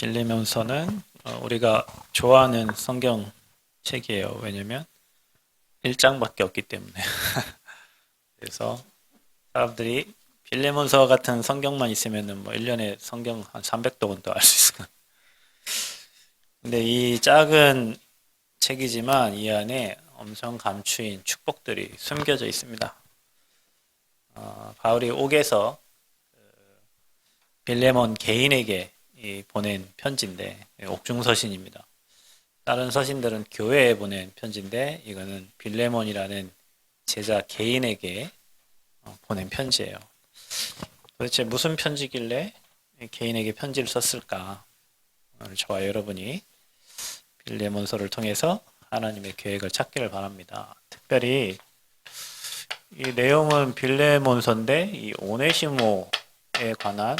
빌레몬서는 우리가 좋아하는 성경책이에요. 왜냐면 1장밖에 없기 때문에. 그래서 사람들이 빌레몬서 같은 성경만 있으면은 뭐 1년에 성경 한 300독은 알 수 있을 거예요. 근데 이 작은 책이지만 이 안에 엄청 감추인 축복들이 숨겨져 있습니다. 바울이 옥에서 빌레몬 개인에게 보낸 편지인데 옥중서신입니다. 다른 서신들은 교회에 보낸 편지인데 이거는 빌레몬이라는 제자 개인에게 보낸 편지예요. 도대체 무슨 편지길래 개인에게 편지를 썼을까? 오늘 저와 여러분이 빌레몬서를 통해서 하나님의 계획을 찾기를 바랍니다. 특별히 이 내용은 빌레몬서인데 이 오네시모에 관한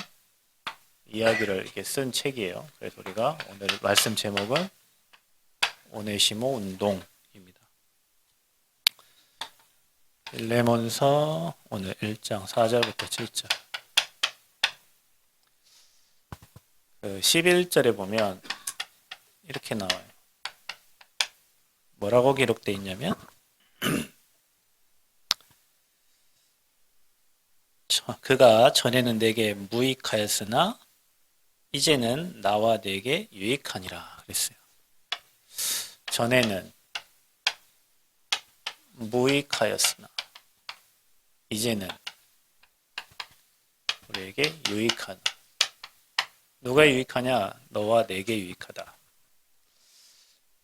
이야기를 이렇게 쓴 책이에요. 그래서 우리가 오늘 말씀 제목은 오네시모 운동입니다. 빌레몬서 오늘 1장 4절부터 7절. 11절에 보면 이렇게 나와요. 뭐라고 기록되어 있냐면 그가 전에는 내게 무익하였으나 이제는 나와 내게 유익하니라 그랬어요. 전에는 무익하였으나 이제는 우리에게 유익하다. 누가 유익하냐? 너와 내게 유익하다.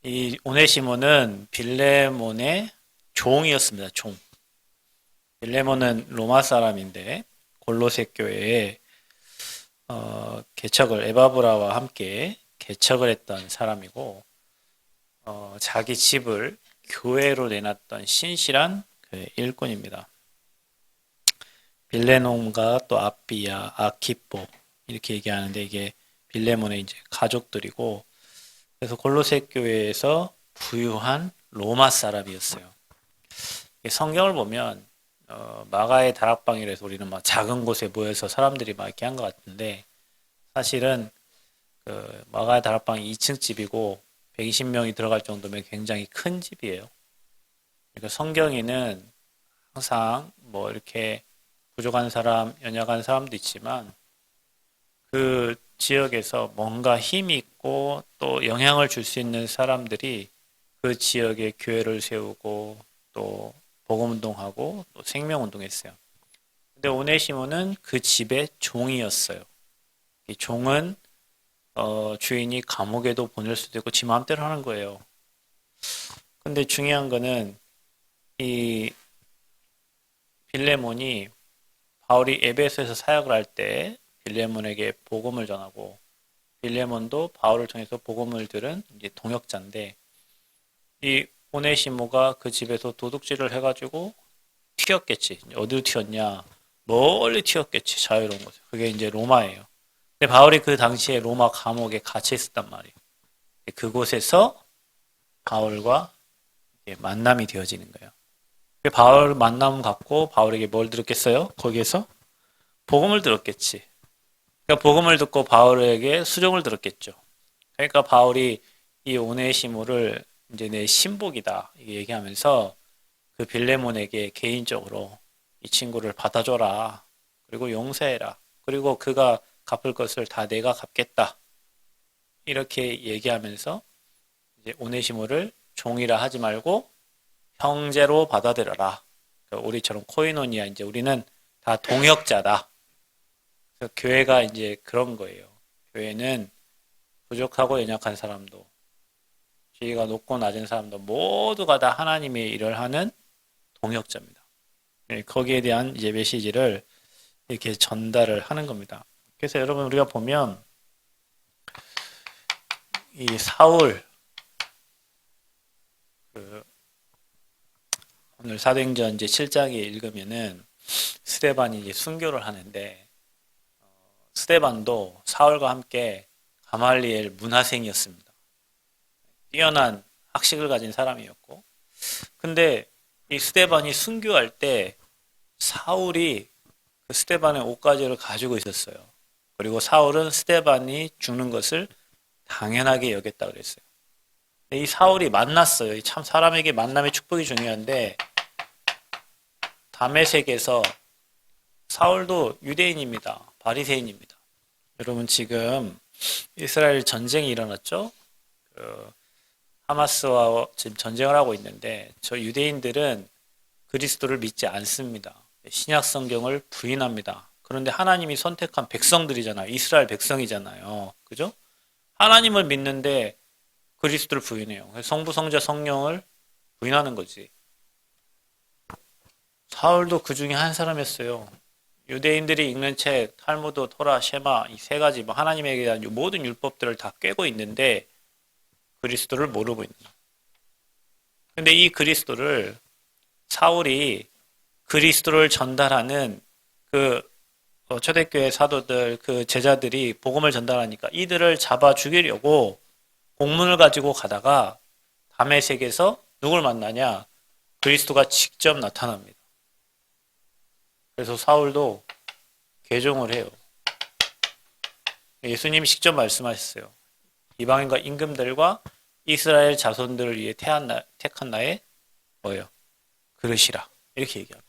이 오네시모는 빌레몬의 종이었습니다. 종. 빌레몬은 로마 사람인데 골로새 교회에 개척을 에바브라와 함께 개척을 했던 사람이고 자기 집을 교회로 내놨던 신실한 그 일꾼입니다. 빌레몬과 또 아비야, 아키포 이렇게 얘기하는데 이게 빌레몬의 이제 가족들이고 그래서 골로새 교회에서 부유한 로마 사람이었어요. 성경을 보면 마가의 다락방이라서 우리는 막 작은 곳에 모여서 사람들이 막 이렇게 한 것 같은데 사실은 그 마가의 다락방이 2층 집이고 120명이 들어갈 정도면 굉장히 큰 집이에요. 그러니까 성경에는 항상 뭐 이렇게 부족한 사람, 연약한 사람도 있지만 그 지역에서 뭔가 힘이 있고 또 영향을 줄 수 있는 사람들이 그 지역에 교회를 세우고 또 복음운동하고 또 생명운동했어요. 근데 오네시모는 그 집의 종이었어요. 이 종은 주인이 감옥에도 보낼 수도 있고 지 마음대로 하는 거예요. 근데 중요한 거는 이 빌레몬이 바울이 에베소에서 사역을 할 때 빌레몬에게 복음을 전하고 빌레몬도 바울을 통해서 복음을 들은 이제 동역자인데 이 오네시모가 그 집에서 도둑질을 해가지고 튀었겠지. 어디로 튀었냐? 멀리 튀었겠지. 자유로운 곳에. 그게 이제 로마예요. 근데 바울이 그 당시에 로마 감옥에 갇혀 있었단 말이에요. 그곳에서 바울과 만남이 되어지는 거예요. 바울 만남 갖고 바울에게 뭘 들었겠어요? 거기에서 복음을 들었겠지. 그러니까 복음을 듣고 바울에게 수종을 들었겠죠. 그러니까 바울이 이 오네시모를 이제 내 신복이다 이게 얘기하면서 그 빌레몬에게 개인적으로 이 친구를 받아줘라. 그리고 용서해라. 그리고 그가 갚을 것을 다 내가 갚겠다. 이렇게 얘기하면서 이제 오네시모를 종이라 하지 말고 형제로 받아들여라. 그러니까 우리처럼 코이노니아 이제 우리는 다 동역자다. 그래서 교회가 이제 그런 거예요. 교회는 부족하고 연약한 사람도 지위가 높고 낮은 사람도 모두가 다 하나님의 일을 하는 동역자입니다. 거기에 대한 이제 메시지를 이렇게 전달을 하는 겁니다. 그래서 여러분 우리가 보면 이 사울 오늘 사도행전 이제 7장에 읽으면은 스데반이 이제 순교를 하는데 스데반도 사울과 함께 가말리엘 문하생이었습니다. 뛰어난 학식을 가진 사람이었고 근데 이 스데반이 순교할 때 사울이 그 스데반의 옷가지를 가지고 있었어요. 그리고 사울은 스데반이 죽는 것을 당연하게 여겼다 그랬어요. 이 사울이 만났어요. 참 사람에게 만남의 축복이 중요한데 다메섹에서 사울도 유대인입니다. 바리새인입니다. 여러분 지금 이스라엘 전쟁이 일어났죠? 하마스와 지금 전쟁을 하고 있는데 저 유대인들은 그리스도를 믿지 않습니다. 신약 성경을 부인합니다. 그런데 하나님이 선택한 백성들이잖아요. 이스라엘 백성이잖아요. 그죠? 하나님을 믿는데 그리스도를 부인해요. 성부, 성자, 성령을 부인하는 거지. 사울도 그 중에 한 사람이었어요. 유대인들이 읽는 책, 탈무드, 토라, 셰마 이 세 가지 하나님에 대한 모든 율법들을 다 꿰고 있는데 그리스도를 모르고 있는 거예요. 근데 이 그리스도를 사울이 그리스도를 전달하는 그 초대교회 사도들 그 제자들이 복음을 전달하니까 이들을 잡아 죽이려고 공문을 가지고 가다가 다메섹에서 누굴 만나냐? 그리스도가 직접 나타납니다. 그래서 사울도 개종을 해요. 예수님이 직접 말씀하셨어요. 이방인과 임금들과 이스라엘 자손들을 위해 택한 나의 뭐예요? 그릇이라. 이렇게 얘기합니다.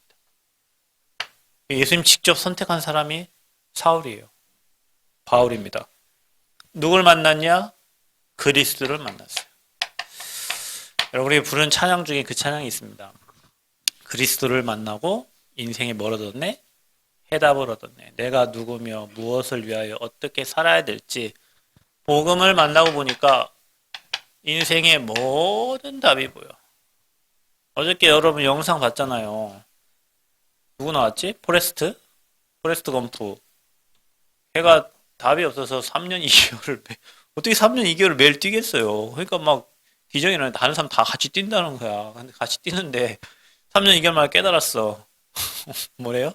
예수님 직접 선택한 사람이 사울이에요. 바울입니다. 누굴 만났냐? 그리스도를 만났어요. 여러분이 부른 찬양 중에 그 찬양이 있습니다. 그리스도를 만나고 인생이 뭘 얻었네? 해답을 얻었네. 내가 누구며 무엇을 위하여 어떻게 살아야 될지 복음을 만나고 보니까 인생의 모든 답이 보여. 어저께 여러분 영상 봤잖아요. 누구 나왔지? 포레스트 검프. 걔가 답이 없어서 3년 2개월을 어떻게 3년 2개월을 매일 뛰겠어요. 그러니까 막 기적이 일어나는데 다른 사람 다 같이 뛴다는 거야. 근데 같이 뛰는데 3년 2개월 만에 깨달았어. 뭐래요?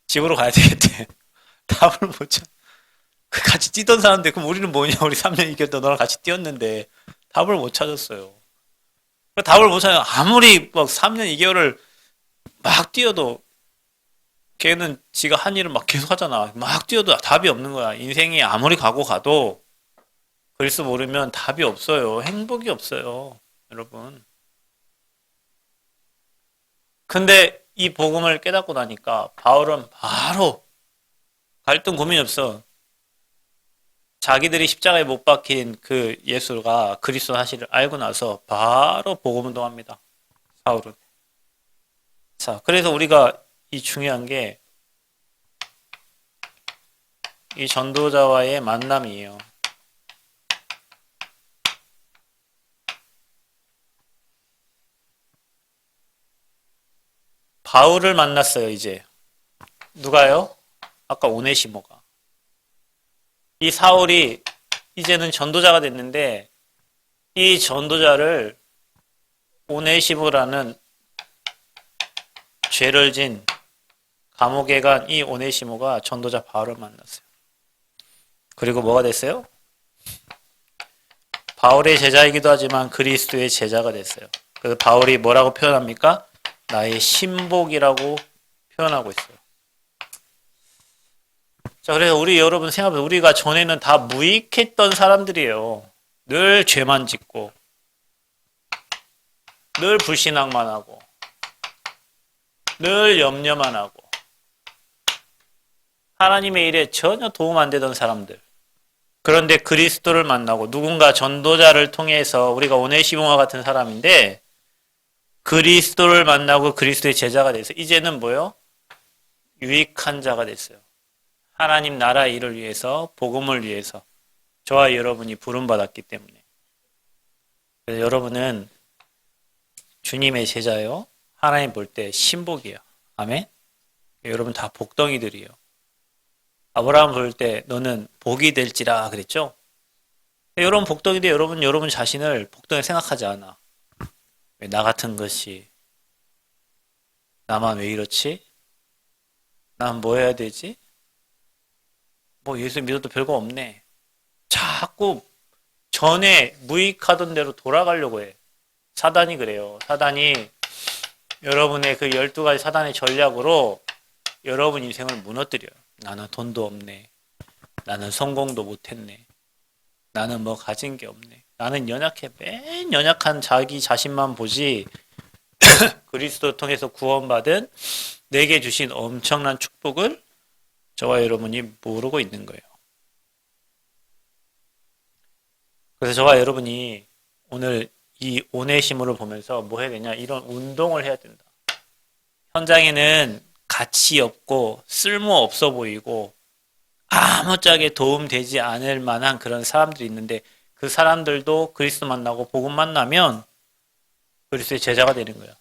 집으로 가야 되겠대. 답을 못 찾. 같이 뛰던 사람인데 그럼 우리는 뭐냐? 우리 3년 2개월 동안 너랑 같이 뛰었는데 답을 못 찾았어요. 답을 못 찾아. 아무리 막 3년 2개월을 막 뛰어도 걔는 지가 한 일을 막 계속 하잖아. 막 뛰어도 답이 없는 거야. 인생이 아무리 가고 가도 그리스도 모르면 답이 없어요. 행복이 없어요. 여러분. 근데 이 복음을 깨닫고 나니까 바울은 바로 갈등 고민이 없어. 자기들이 십자가에 못 박힌 그 예수가 그리스도 사실을 알고 나서 바로 복음 운동합니다. 사울은. 자, 그래서 우리가 이 중요한 게 이 전도자와의 만남이에요. 바울을 만났어요, 이제. 누가요? 아까 오네시모가. 이 사울이 이제는 전도자가 됐는데 이 전도자를 오네시모라는 죄를 진 감옥에 간 이 오네시모가 전도자 바울을 만났어요. 그리고 뭐가 됐어요? 바울의 제자이기도 하지만 그리스도의 제자가 됐어요. 그래서 바울이 뭐라고 표현합니까? 나의 신복이라고 표현하고 있어요. 자, 그래서 우리 여러분 생각해보세요. 우리가 전에는 다 무익했던 사람들이에요. 늘 죄만 짓고 늘 불신앙만 하고 늘 염려만 하고 하나님의 일에 전혀 도움 안 되던 사람들. 그런데 그리스도를 만나고 누군가 전도자를 통해서 우리가 오네시모와 같은 사람인데 그리스도를 만나고 그리스도의 제자가 돼서 이제는 뭐요? 유익한 자가 됐어요. 하나님 나라 일을 위해서 복음을 위해서 저와 여러분이 부름받았기 때문에 그래서 여러분은 주님의 제자요. 하나님 볼 때 신복이에요. 아멘? 여러분 다 복덩이들이에요. 아브라함 볼 때 너는 복이 될지라 그랬죠? 여러분 복덩이인데 여러분 자신을 복덩이 생각하지 않아. 왜 나 같은 것이 나만 왜 이렇지? 난 뭐 해야 되지? 뭐 예수 믿어도 별거 없네. 자꾸 전에 무익하던 대로 돌아가려고 해. 사단이 그래요. 사단이 여러분의 그 12가지 사단의 전략으로 여러분 인생을 무너뜨려요. 나는 돈도 없네. 나는 성공도 못했네. 나는 뭐 가진 게 없네. 나는 연약해. 맨 연약한 자기 자신만 보지 그리스도 통해서 구원받은 내게 주신 엄청난 축복을 저와 여러분이 모르고 있는 거예요. 그래서 저와 여러분이 오늘 이 오네시모를 보면서 뭐 해야 되냐? 이런 운동을 해야 된다. 현장에는 가치 없고 쓸모 없어 보이고 아무짝에 도움되지 않을 만한 그런 사람들이 있는데 그 사람들도 그리스도 만나고 복음 만나면 그리스도의 제자가 되는 거예요.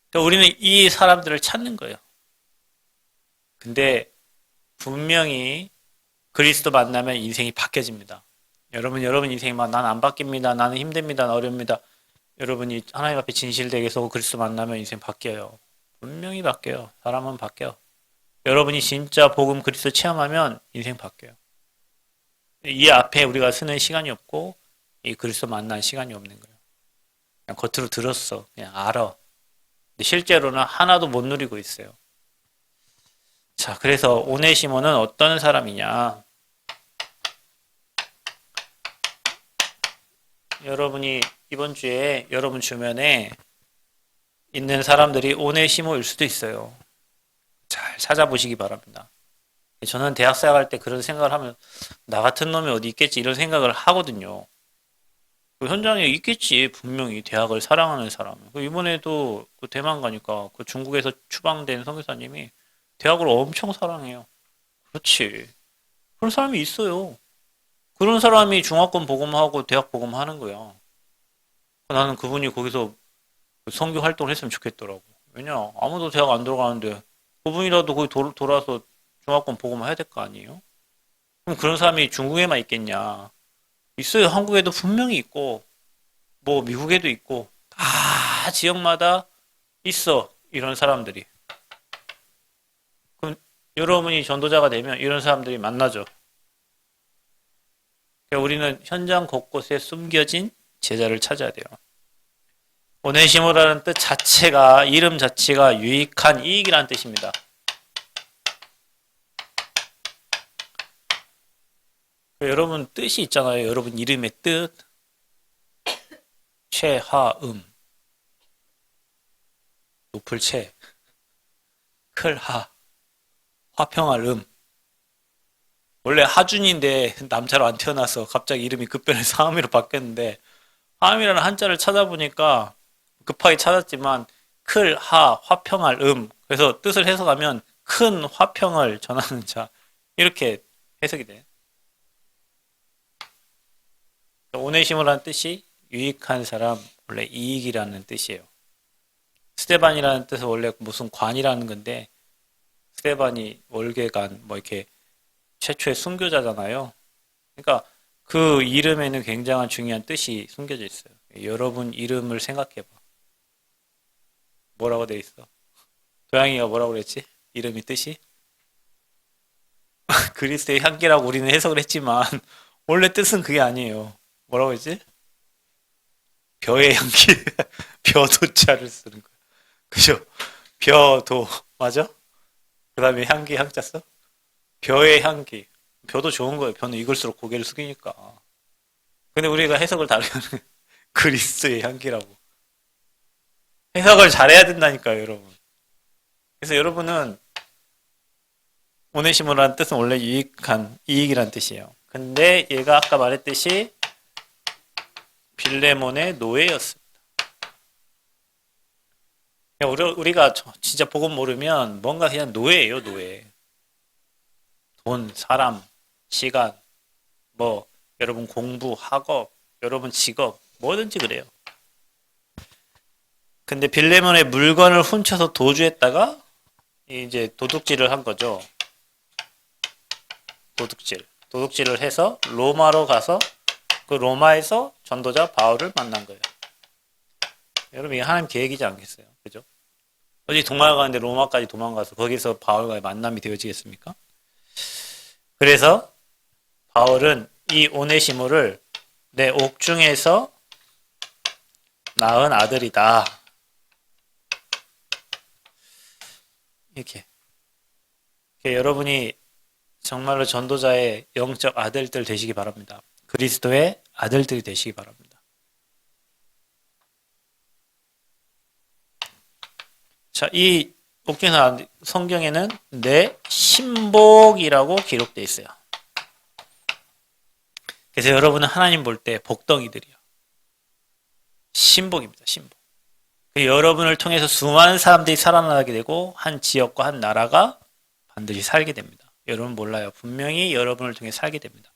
그러니까 우리는 이 사람들을 찾는 거예요. 근데 분명히 그리스도 만나면 인생이 바뀌어집니다. 여러분 인생이 막 난 안 바뀝니다. 나는 힘듭니다. 난 어렵습니다. 여러분이 하나님 앞에 진실되게 해서 그리스도 만나면 인생 바뀌어요. 분명히 바뀌어요. 사람은 바뀌어. 여러분이 진짜 복음 그리스도 체험하면 인생 바뀌어요. 이 앞에 우리가 쓰는 시간이 없고 이 그리스도 만난 시간이 없는 거예요. 그냥 겉으로 들었어. 그냥 알아. 근데 실제로는 하나도 못 누리고 있어요. 자, 그래서 오네시모는 어떤 사람이냐? 여러분이 이번 주에 여러분 주변에 있는 사람들이 오네시모일 수도 있어요. 잘 찾아보시기 바랍니다. 저는 대학 생활할 때 그런 생각을 하면 나 같은 놈이 어디 있겠지 이런 생각을 하거든요. 그 현장에 있겠지 분명히 대학을 사랑하는 사람. 이번에도 그 대만 가니까 그 중국에서 추방된 선교사님이 대학을 엄청 사랑해요. 그렇지. 그런 사람이 있어요. 그런 사람이 중화권 복음하고 대학 복음하는 거야. 나는 그분이 거기서 선교 활동을 했으면 좋겠더라고. 왜냐 아무도 대학 안 들어가는데 그분이라도 거기 돌아서 중화권 복음 해야 될 거 아니에요? 그럼 그런 사람이 중국에만 있겠냐? 있어요. 한국에도 분명히 있고 뭐 미국에도 있고 다 지역마다 있어. 이런 사람들이. 그럼 여러분이 전도자가 되면 이런 사람들이 만나죠. 그러니까 우리는 현장 곳곳에 숨겨진 제자를 찾아야 돼요. 오네시모라는 뜻 자체가 이름 자체가 유익한 이익이라는 뜻입니다. 여러분 뜻이 있잖아요. 여러분 이름의 뜻. 최하음. 높을 채. 클 하. 화평할 음. 원래 하준인데 남자로 안 태어나서 갑자기 이름이 급변해서 하음이로 바뀌었는데 하음이라는 한자를 찾아보니까 급하게 찾았지만 클, 하, 화평할 그래서 뜻을 해석하면 큰 화평을 전하는 자 이렇게 해석이 돼. 오네시모라는 뜻이 유익한 사람, 원래 이익이라는 뜻이에요. 스테반이라는 뜻은 원래 무슨 관이라는 건데 스테반이 월계관 뭐 이렇게 최초의 순교자잖아요. 그러니까 그 이름에는 굉장한 중요한 뜻이 숨겨져 있어요. 여러분 이름을 생각해봐. 뭐라고 돼 있어? 도양이가 뭐라고 그랬지? 이름이 뜻이? 그리스도의 향기라고 우리는 해석을 했지만 원래 뜻은 그게 아니에요. 뭐라고 했지? 벼의 향기. 벼도자를 쓰는 거야. 그죠? 벼도 맞아? 그 다음에 향기 향자 써? 벼의 향기. 벼도 좋은 거예요. 벼는 익을수록 고개를 숙이니까. 근데 우리가 해석을 다르면 그리스도의 향기라고. 해석을 잘해야 된다니까요, 여러분. 그래서 여러분은 오네시모라는 뜻은 원래 유익한, 이익이란 뜻이에요. 근데 얘가 아까 말했듯이 빌레몬의 노예였습니다. 우리가 진짜 복음 모르면 뭔가 그냥 노예예요, 노예. 돈, 사람, 시간, 뭐 여러분 공부, 학업, 여러분 직업, 뭐든지 그래요. 근데 빌레몬의 물건을 훔쳐서 도주했다가 이제 도둑질을 한 거죠. 도둑질을 해서 로마로 가서 그 로마에서 전도자 바울을 만난 거예요. 여러분 이게 하나님 계획이지 않겠어요? 그죠? 어디 도망가는데 로마까지 도망가서 거기서 바울과의 만남이 되어지겠습니까? 그래서 바울은 이 오네시모를 내 옥중에서 낳은 아들이다. 이렇게 여러분이 정말로 전도자의 영적 아들들 되시기 바랍니다. 그리스도의 아들들이 되시기 바랍니다. 자, 이 복귀나 성경에는 내 신복이라고 기록되어 있어요. 그래서 여러분은 하나님 볼 때 복덩이들이요. 신복입니다. 신복. 여러분을 통해서 수많은 사람들이 살아나게 되고 한 지역과 한 나라가 반드시 살게 됩니다. 여러분 몰라요. 분명히 여러분을 통해 살게 됩니다.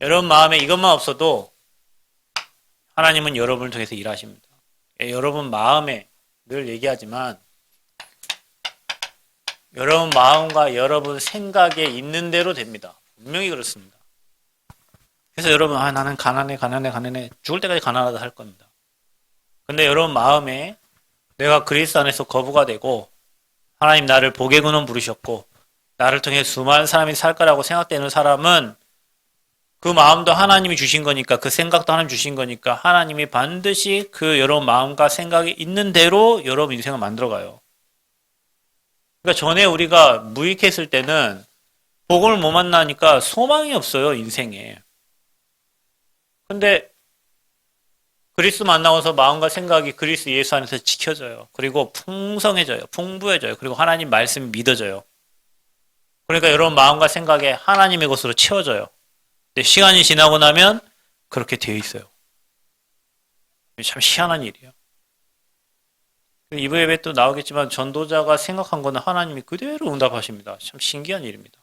여러분 마음에 이것만 없어도 하나님은 여러분을 통해서 일하십니다. 여러분 마음에 늘 얘기하지만 여러분 마음과 여러분 생각에 있는 대로 됩니다. 분명히 그렇습니다. 그래서 여러분 나는 가난해 죽을 때까지 가난하다 할 겁니다. 근데 여러분 마음에 내가 그리스도 안에서 거부가 되고 하나님 나를 복의 근원 부르셨고 나를 통해 수많은 사람이 살 거라고 생각되는 사람은 그 마음도 하나님이 주신 거니까 그 생각도 하나님 주신 거니까 하나님이 반드시 그 여러분 마음과 생각이 있는 대로 여러분 인생을 만들어가요. 그러니까 전에 우리가 무익했을 때는 복음을 못 만나니까 소망이 없어요, 인생에. 근데 그리스도 만나고서 마음과 생각이 그리스도 예수 안에서 지켜져요. 그리고 풍성해져요. 풍부해져요. 그리고 하나님 말씀이 믿어져요. 그러니까 여러분 마음과 생각에 하나님의 것으로 채워져요. 근데 시간이 지나고 나면 그렇게 되어 있어요. 참 희한한 일이에요. 이번 예배 또 나오겠지만 전도자가 생각한 거는 하나님이 그대로 응답하십니다. 참 신기한 일입니다.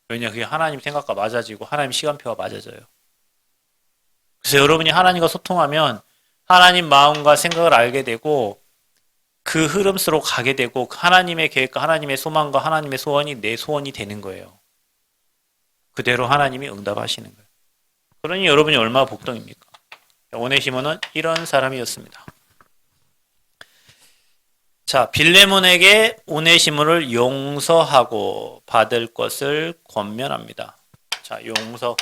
왜냐 그게 하나님 생각과 맞아지고 하나님 시간표가 맞아져요. 그래서 여러분이 하나님과 소통하면 하나님 마음과 생각을 알게 되고 그 흐름으로 가게 되고 하나님의 계획과 하나님의 소망과 하나님의 소원이 내 소원이 되는 거예요. 그대로 하나님이 응답하시는 거예요. 그러니 여러분이 얼마나 복덩입니까? 오네시모는 이런 사람이었습니다. 자, 빌레몬에게 오네시모를 용서하고 받을 것을 권면합니다. 자, 용서.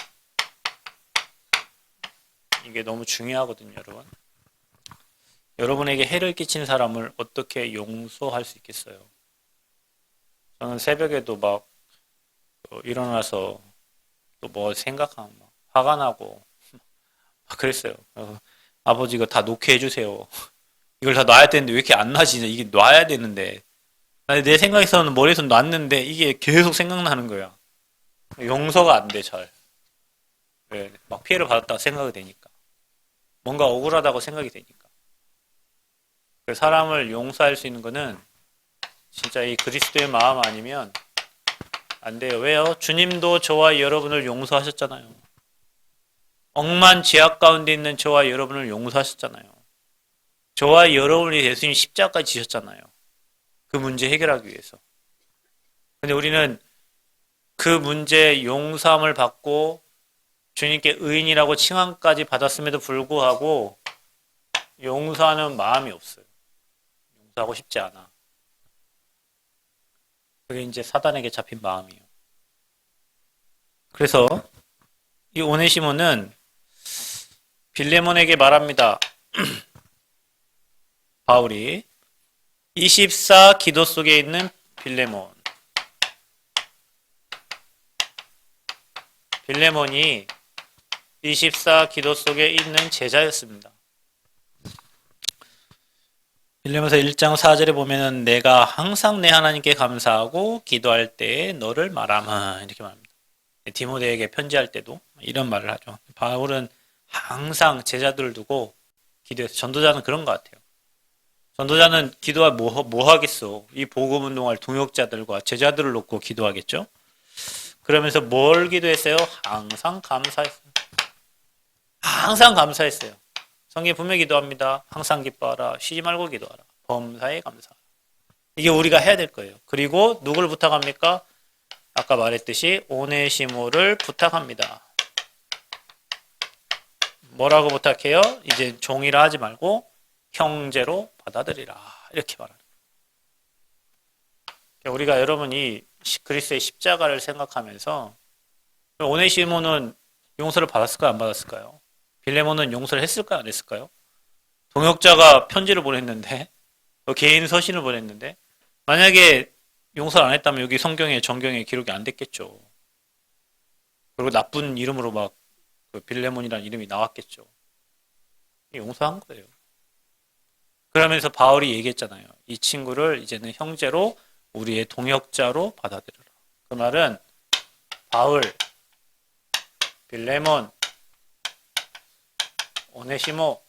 이게 너무 중요하거든요, 여러분. 여러분에게 해를 끼친 사람을 어떻게 용서할 수 있겠어요? 저는 새벽에도 막 일어나서 또 뭐 생각하면 막 화가 나고 막 그랬어요. 아버지 이거 다 놓게 해주세요. 이걸 다 놔야 되는데 왜 이렇게 안 나지? 이게 놔야 되는데 내 생각에서는 머리에서 놨는데 이게 계속 생각나는 거야. 용서가 안 돼, 잘. 왜? 막 피해를 받았다고 생각이 되니까. 뭔가 억울하다고 생각이 되니까. 사람을 용서할 수 있는 거는 진짜 이 그리스도의 마음 아니면 안 돼요. 왜요? 주님도 저와 여러분을 용서하셨잖아요. 억만 죄악 가운데 있는 저와 여러분을 용서하셨잖아요. 저와 여러분이 예수님 십자가까지 지셨잖아요. 그 문제 해결하기 위해서. 근데 우리는 그 문제 용서함을 받고 주님께 의인이라고 칭함까지 받았음에도 불구하고 용서하는 마음이 없어요. 용서하고 싶지 않아. 그게 이제 사단에게 잡힌 마음이에요. 그래서 이 오네시모는 빌레몬에게 말합니다. 바울이 24 기도 속에 있는 빌레몬. 빌레몬이 24 기도 속에 있는 제자였습니다. 빌레몬서 1장 4절에 보면은 내가 항상 내 하나님께 감사하고 기도할 때에 너를 말하마 이렇게 말합니다. 디모데에게 편지할 때도 이런 말을 하죠. 바울은 항상 제자들을 두고 기도해서 전도자는 그런 것 같아요. 전도자는 기도할 뭐 하겠어? 이 복음 운동할 동역자들과 제자들을 놓고 기도하겠죠? 그러면서 뭘 기도했어요? 항상 감사했어요. 항상 감사했어요. 성경에 분명히 기도합니다. 항상 기뻐하라. 쉬지 말고 기도하라. 범사에 감사하라. 이게 우리가 해야 될 거예요. 그리고 누굴 부탁합니까? 아까 말했듯이 오네시모를 부탁합니다. 뭐라고 부탁해요? 이제 종이라 하지 말고 형제로 받아들이라. 이렇게 말하는 거예요. 우리가 여러분이 그리스도의 십자가를 생각하면서 오네시모는 용서를 받았을까요? 안 받았을까요? 빌레몬은 용서를 했을까요? 안 했을까요? 동역자가 편지를 보냈는데 개인 서신을 보냈는데 만약에 용서를 안 했다면 여기 성경에 정경에 기록이 안 됐겠죠. 그리고 나쁜 이름으로 막 그 빌레몬이라는 이름이 나왔겠죠. 용서한 거예요. 그러면서 바울이 얘기했잖아요. 이 친구를 이제는 형제로 우리의 동역자로 받아들여라. 그 말은 바울, 빌레몬, 오네시모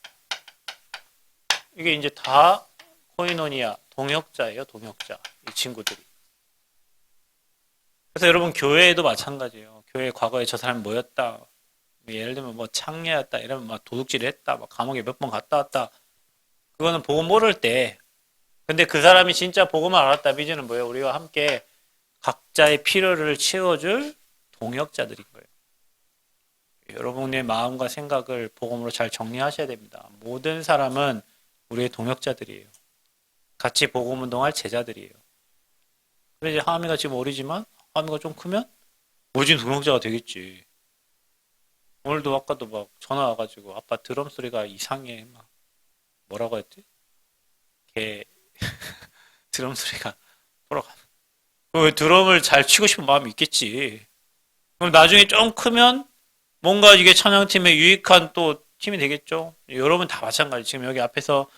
이게 이제 다 코이노니아 동역자예요. 동역자. 이 친구들이. 그래서 여러분 교회에도 마찬가지예요. 교회 과거에 저 사람이 뭐였다. 예를 들면 뭐 창녀였다. 이러면 막 도둑질을 했다. 막 감옥에 몇 번 갔다 왔다. 그거는 복음 모를 때. 근데 그 사람이 진짜 복음을 알았다. 이제는 뭐예요? 우리와 함께 각자의 필요를 채워줄 동역자들인 거예요. 여러분의 마음과 생각을 복음으로 잘 정리하셔야 됩니다. 모든 사람은 우리의 동역자들이에요. 같이 복음 운동할 제자들이에요. 그래 이제 하미가 지금 어리지만 하미가 좀 크면 멋진 동역자가 되겠지. 오늘도 아까도 막 전화 와가지고 아빠 드럼 소리가 이상해. 막 뭐라고 했지? 걔 드럼 소리가 돌아가. 그 드럼을 잘 치고 싶은 마음이 있겠지. 그럼 나중에 좀 크면 뭔가 이게 찬양팀에 유익한 또 팀이 되겠죠. 여러분 다 마찬가지. 지금 여기 앞에서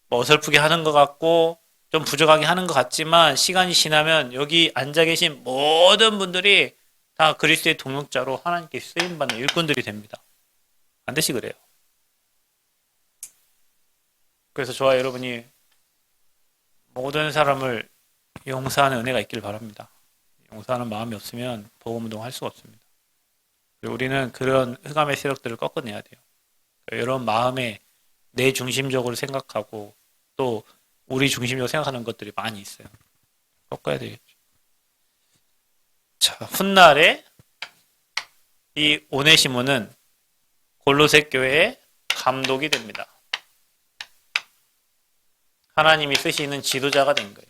뭐 어설프게 하는 것 같고 좀 부족하게 하는 것 같지만 시간이 지나면 여기 앉아 계신 모든 분들이 다 그리스도의 동역자로 하나님께 쓰임받는 일꾼들이 됩니다. 반드시 그래요. 그래서 저와 여러분이 모든 사람을 용서하는 은혜가 있길 바랍니다. 용서하는 마음이 없으면 복음운동 할 수가 없습니다. 우리는 그런 흑암의 세력들을 꺾어내야 돼요. 이런 마음에 내 중심적으로 생각하고 또 우리 중심적으로 생각하는 것들이 많이 있어요. 꺾어야 되겠죠. 자, 훗날에 이 오네시모는 골로새 교회의 감독이 됩니다. 하나님이 쓰시는 지도자가 된 거예요.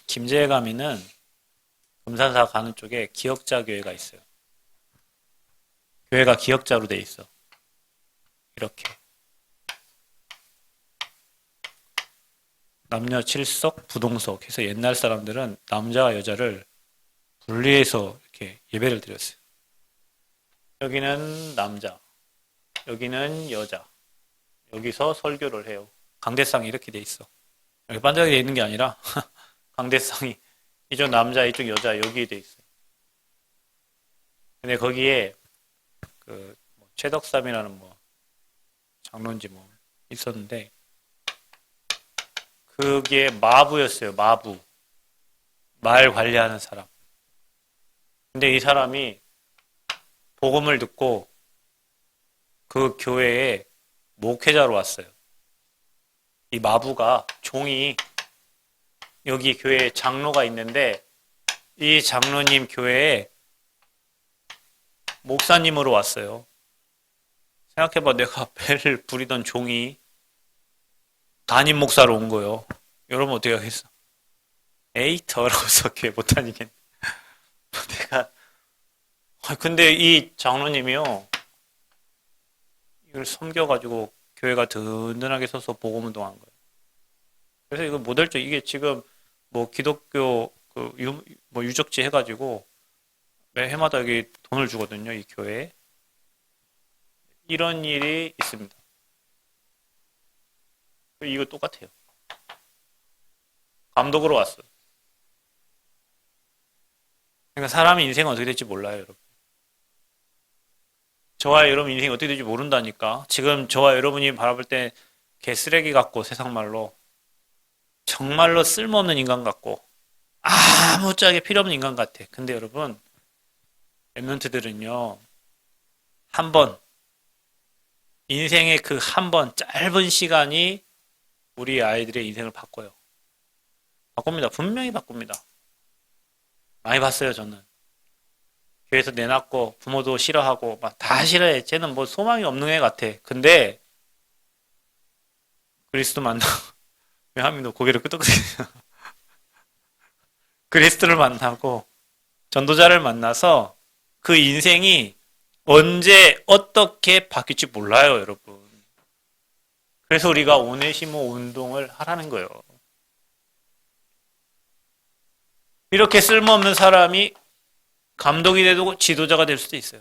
김제감이는 금산사 가는 쪽에 기역자 교회가 있어요. 교회가 기역자로 돼 있어. 이렇게. 남녀 7석, 부동석 해서 옛날 사람들은 남자와 여자를 분리해서 이렇게 예배를 드렸어요. 여기는 남자, 여기는 여자. 여기서 설교를 해요. 강대상이 이렇게 돼 있어. 여기 반짝이 돼 있는 게 아니라 강대상이 이쪽 남자, 이쪽 여자 여기 돼 있어요. 근데 거기에 최덕삼이라는 장로인지 있었는데 그게 마부였어요. 마부. 말 관리하는 사람. 근데 이 사람이 복음을 듣고 그 교회에 목회자로 왔어요. 이 마부가 종이 여기 교회에 장로가 있는데 이 장로님 교회에 목사님으로 왔어요. 생각해봐. 내가 배를 부리던 종이 담임 목사로 온 거예요. 여러분 어떻게 하겠어? 에이 더러워서 교회 못 다니겠네. 내가 근데 이 장로님이요 이걸 섬겨가지고 교회가 든든하게 서서 복음 운동한 거예요. 그래서 이거 모델적 이게 지금 기독교 유적지 해가지고 매 해마다 여기 돈을 주거든요. 이 교회에. 이런 일이 있습니다. 이거 똑같아요. 감독으로 왔어요. 그러니까 사람의 인생은 어떻게 될지 몰라요, 여러분. 저와 여러분 인생이 어떻게 될지 모른다니까. 지금 저와 여러분이 바라볼 때 개쓰레기 같고 세상 말로 정말로 쓸모없는 인간 같고 아무짝에 필요 없는 인간 같아. 근데 여러분 랩런트들은요 한 번 인생의 그 한 번 짧은 시간이 우리 아이들의 인생을 바꿔요. 바꿉니다. 분명히 바꿉니다. 많이 봤어요, 저는. 교회에서 내놨고 부모도 싫어하고 막 다 싫어해. 쟤는 소망이 없는 애 같아. 근데 그리스도 만나고 왜 하민도 고개를 끄덕끄덕 그리스도를 만나고 전도자를 만나서 그 인생이 언제 어떻게 바뀔지 몰라요, 여러분. 그래서 우리가 오네시모 운동을 하라는 거예요. 이렇게 쓸모없는 사람이 감독이 돼도 지도자가 될 수도 있어요.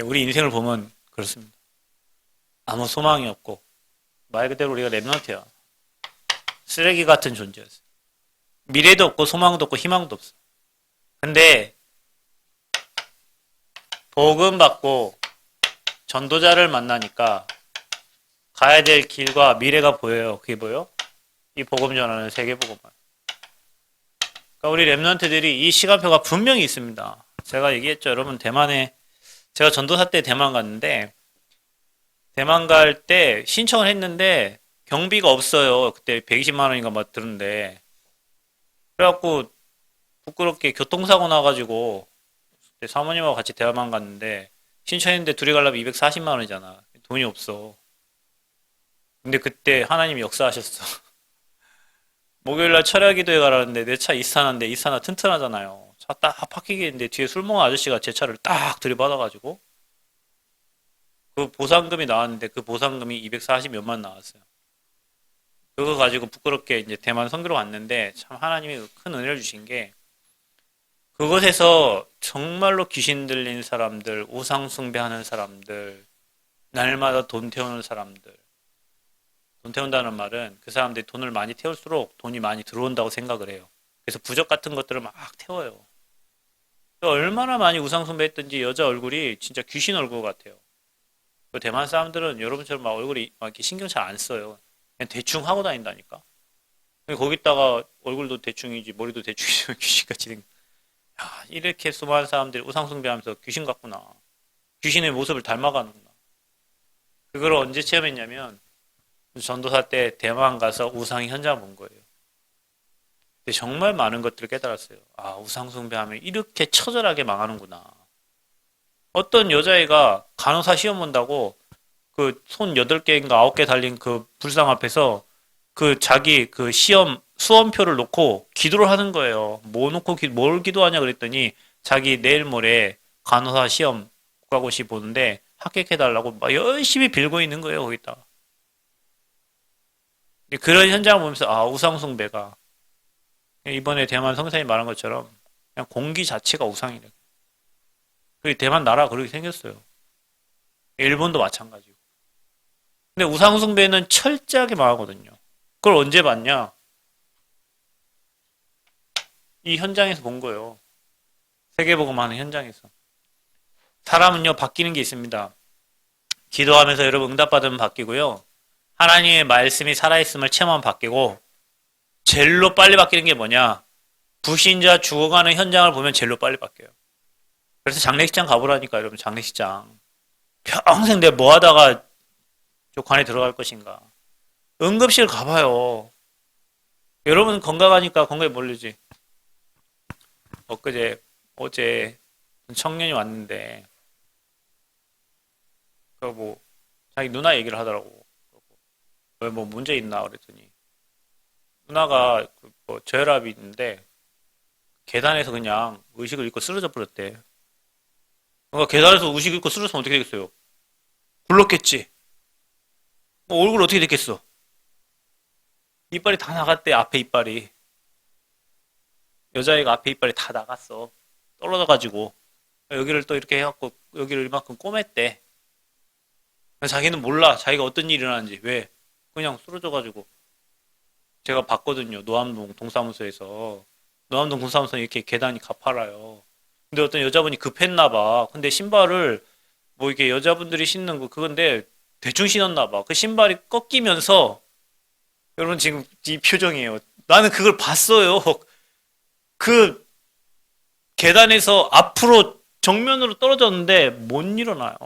우리 인생을 보면 그렇습니다. 아무 소망이 없고 말 그대로 우리가 랩런트야. 쓰레기 같은 존재였어요. 미래도 없고 소망도 없고 희망도 없어. 근데 복음 받고 전도자를 만나니까 가야 될 길과 미래가 보여요. 그게 뭐예요? 이 복음 전하는 세계복음화. 그러니까 우리 랩런트들이 이 시간표가 분명히 있습니다. 제가 얘기했죠. 여러분 대만에 제가 전도사 때 대만 갔는데 대만 갈 때 신청을 했는데 경비가 없어요. 그때 120만 원인가 막 들었는데 그래갖고 부끄럽게 교통사고 나가지고 그때 사모님하고 같이 대만 갔는데 신청했는데 둘이 가려면 240만 원이잖아. 돈이 없어. 근데 그때 하나님이 역사하셨어. 목요일날 철야기도에 가라는데 내 차 이산한데 이산화 튼튼하잖아요. 차 딱 파킹했는데 뒤에 술 먹은 아저씨가 제 차를 딱 들이받아가지고 그 보상금이 나왔는데 그 보상금이 240 몇만 나왔어요. 그거 가지고 부끄럽게 이제 대만 선교로 갔는데 참 하나님이 큰 은혜를 주신 게 그곳에서 정말로 귀신 들린 사람들, 우상 숭배하는 사람들, 날마다 돈 태우는 사람들. 돈 태운다는 말은 그 사람들이 돈을 많이 태울수록 돈이 많이 들어온다고 생각을 해요. 그래서 부적 같은 것들을 막 태워요. 얼마나 많이 우상 숭배했던지 여자 얼굴이 진짜 귀신 얼굴 같아요. 그 대만 사람들은 여러분처럼 막 얼굴이 막 이렇게 신경 잘 안 써요. 그냥 대충 하고 다닌다니까. 거기다가 얼굴도 대충이지 머리도 대충이지 귀신같이 생. 야, 이렇게 수많은 사람들이 우상 숭배하면서 귀신 같구나. 귀신의 모습을 닮아가는구나. 그걸 언제 체험했냐면 전도사 때 대만 가서 우상 현장 본 거예요. 근데 정말 많은 것들을 깨달았어요. 아, 우상 숭배하면 이렇게 처절하게 망하는구나. 어떤 여자애가 간호사 시험 본다고 그 손 8개인가 9개 달린 그 불상 앞에서 그 자기 그 시험 수험표를 놓고 기도를 하는 거예요. 뭐 놓고 뭘 기도하냐 그랬더니 자기 내일 모레 간호사 시험 국가고시 보는데 합격해달라고 막 열심히 빌고 있는 거예요, 거기다가. 그런 현장을 보면서 아, 우상숭배가 이번에 대만 성사님 말한 것처럼 그냥 공기 자체가 우상이래. 그 대만 나라가 그렇게 생겼어요. 일본도 마찬가지고. 근데 우상숭배는 철저하게 망하거든요. 그걸 언제 봤냐? 이 현장에서 본 거예요. 세계복음하는 현장에서. 사람은요, 바뀌는 게 있습니다. 기도하면서 여러분 응답받으면 바뀌고요. 하나님의 말씀이 살아있음을 체험하면 바뀌고, 제일로 빨리 바뀌는 게 뭐냐? 불신자 죽어가는 현장을 보면 제일로 빨리 바뀌어요. 그래서 장례식장 가보라니까, 여러분, 장례식장. 평생 내가 뭐 하다가 저 관에 들어갈 것인가. 응급실 가봐요. 여러분 건강하니까 건강에 몰리지. 어제 청년이 왔는데, 그 뭐, 자기 누나 얘기를 하더라고. 왜 뭐 문제 있나 그랬더니, 누나가 뭐 저혈압이 있는데, 계단에서 그냥 의식을 잃고 쓰러져 버렸대. 그러니까 계단에서 의식 잃고 쓰러졌으면 어떻게 되겠어요? 굴렀겠지. 뭐 얼굴 어떻게 됐겠어? 이빨이 다 나갔대, 앞에 이빨이. 여자애가 앞에 이빨이 다 나갔어. 떨어져가지고. 여기를 또 이렇게 해갖고, 여기를 이만큼 꼬맸대. 자기는 몰라. 자기가 어떤 일이 일어나는지. 왜? 그냥 쓰러져가지고. 제가 봤거든요. 노암동 동사무소에서. 노암동 동사무소는 이렇게 계단이 가파라요. 근데 어떤 여자분이 급했나봐. 근데 신발을, 뭐 이게 여자분들이 신는 거, 그건데, 대충 신었나봐. 그 신발이 꺾이면서, 여러분 지금 이 표정이에요. 나는 그걸 봤어요. 그 계단에서 앞으로 정면으로 떨어졌는데 못 일어나요.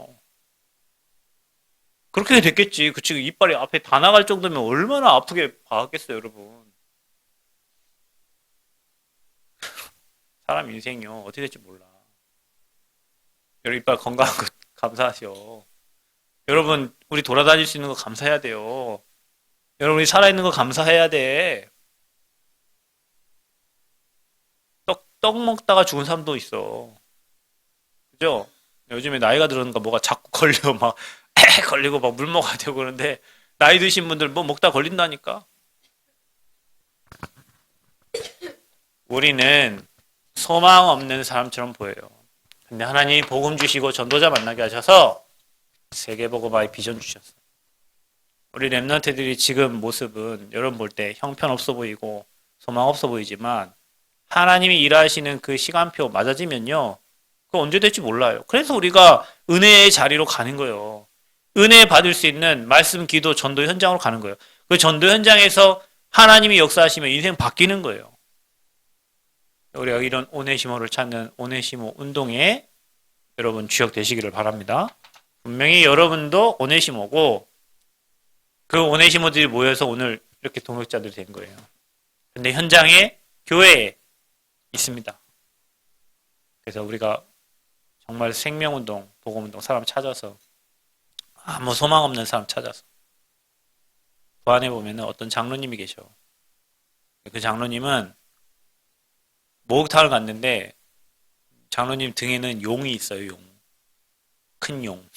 그렇게 됐겠지. 그 지금 이빨이 앞에 다 나갈 정도면 얼마나 아프게 봐겠어요, 여러분. 사람 인생이요. 어떻게 될지 몰라. 여러분 이빨 건강한 거 감사하시오. 여러분 우리 돌아다닐 수 있는 거 감사해야 돼요. 여러분이 살아있는 거 감사해야 돼. 떡 먹다가 죽은 사람도 있어. 그죠? 요즘에 나이가 들었는가 뭐가 자꾸 걸려 막 걸리고 막 물 먹어야 되고 그런데 나이 드신 분들 뭐 먹다 걸린다니까. 우리는 소망 없는 사람처럼 보여요. 근데 하나님이 복음 주시고 전도자 만나게 하셔서 세계복음화의 비전 주셨어요. 우리 랩런트들이 지금 모습은 여러분 볼 때 형편없어 보이고 소망 없어 보이지만 하나님이 일하시는 그 시간표 맞아지면요. 그거 언제 될지 몰라요. 그래서 우리가 은혜의 자리로 가는 거예요. 은혜 받을 수 있는 말씀, 기도, 전도 현장으로 가는 거예요. 그 전도 현장에서 하나님이 역사하시면 인생 바뀌는 거예요. 우리가 이런 오네시모를 찾는 오네시모 운동에 여러분 주역 되시기를 바랍니다. 분명히 여러분도 오네시모고 그 오네시모들이 모여서 오늘 이렇게 동역자들이 된 거예요. 근데 현장에 교회에 있습니다. 그래서 우리가 정말 생명운동, 복음운동 사람 찾아서 아무 소망 없는 사람 찾아서 그 안에 보면은 어떤 장로님이 계셔. 그 장로님은 목욕탕을 갔는데 장로님 등에는 용이 있어요. 용. 큰 용.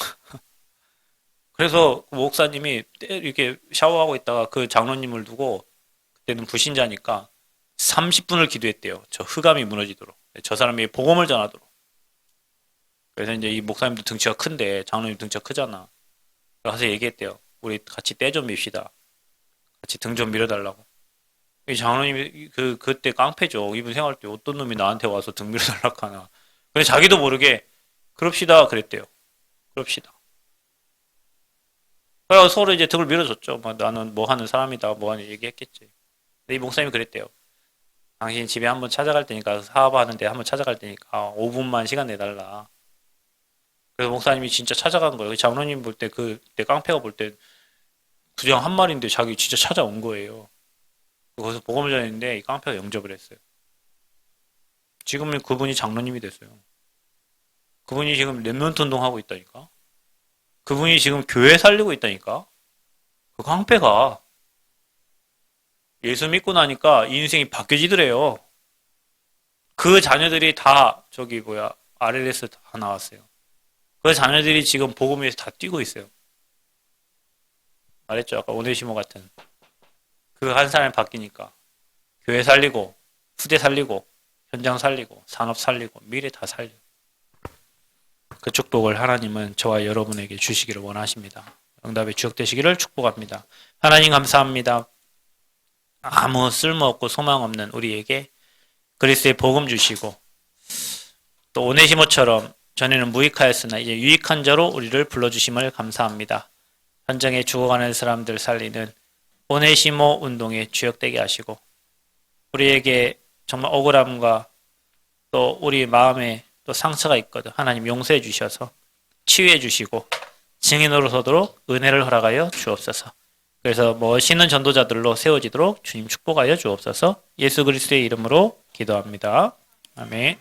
그래서 목사님이 이렇게 샤워하고 있다가 그 장로님을 두고 그때는 불신자니까 30분을 기도했대요. 저 흑암이 무너지도록. 저 사람이 복음을 전하도록. 그래서 이제 이 목사님도 등치가 큰데 장로님 등치가 크잖아. 가서 얘기했대요. 우리 같이 때 좀 밉시다. 같이 등 좀 밀어달라고. 이 장로님이 그때 깡패죠. 이분 생활 때 어떤 놈이 나한테 와서 등 밀어달라고 하나. 근데 자기도 모르게 그럽시다 그랬대요. 그럽시다. 그래서 서로 이제 등을 밀어줬죠. 뭐 나는 뭐 하는 사람이다. 뭐 하는 얘기했겠지. 근데 이 목사님이 그랬대요. 당신 집에 한번 찾아갈 테니까 사업하는데 한번 찾아갈 테니까 5분만 시간 내달라. 그래서 목사님이 진짜 찾아간 거예요. 장로님 볼 때 그때 깡패가 볼 때 그냥 한 마리인데 자기 진짜 찾아온 거예요. 거기서 복음을 전했는데 이 깡패가 영접을 했어요. 지금은 그분이 장로님이 됐어요. 그분이 지금 랩런트 운동하고 있다니까. 그분이 지금 교회 살리고 있다니까. 그 깡패가 예수 믿고 나니까 인생이 바뀌어지더래요. 그 자녀들이 다 RLS 다 나왔어요. 그 자녀들이 지금 복음에서 다 뛰고 있어요. 말했죠. 아까 오네시모 같은. 그 한 사람이 바뀌니까. 교회 살리고, 후대 살리고, 현장 살리고, 산업 살리고, 미래 다 살리고. 그 축복을 하나님은 저와 여러분에게 주시기를 원하십니다. 응답의 주역 되시기를 축복합니다. 하나님 감사합니다. 아무 쓸모없고 소망없는 우리에게 그리스도의 복음 주시고 또 오네시모처럼 전에는 무익하였으나 이제 유익한 자로 우리를 불러주심을 감사합니다. 현장에 죽어가는 사람들 살리는 오네시모 운동에 주역되게 하시고 우리에게 정말 억울함과 또 우리 마음에 또 상처가 있거든. 하나님 용서해 주셔서 치유해 주시고 증인으로 서도록 은혜를 허락하여 주옵소서. 그래서 멋있는 전도자들로 세워지도록 주님 축복하여 주옵소서. 예수 그리스도의 이름으로 기도합니다. 아멘.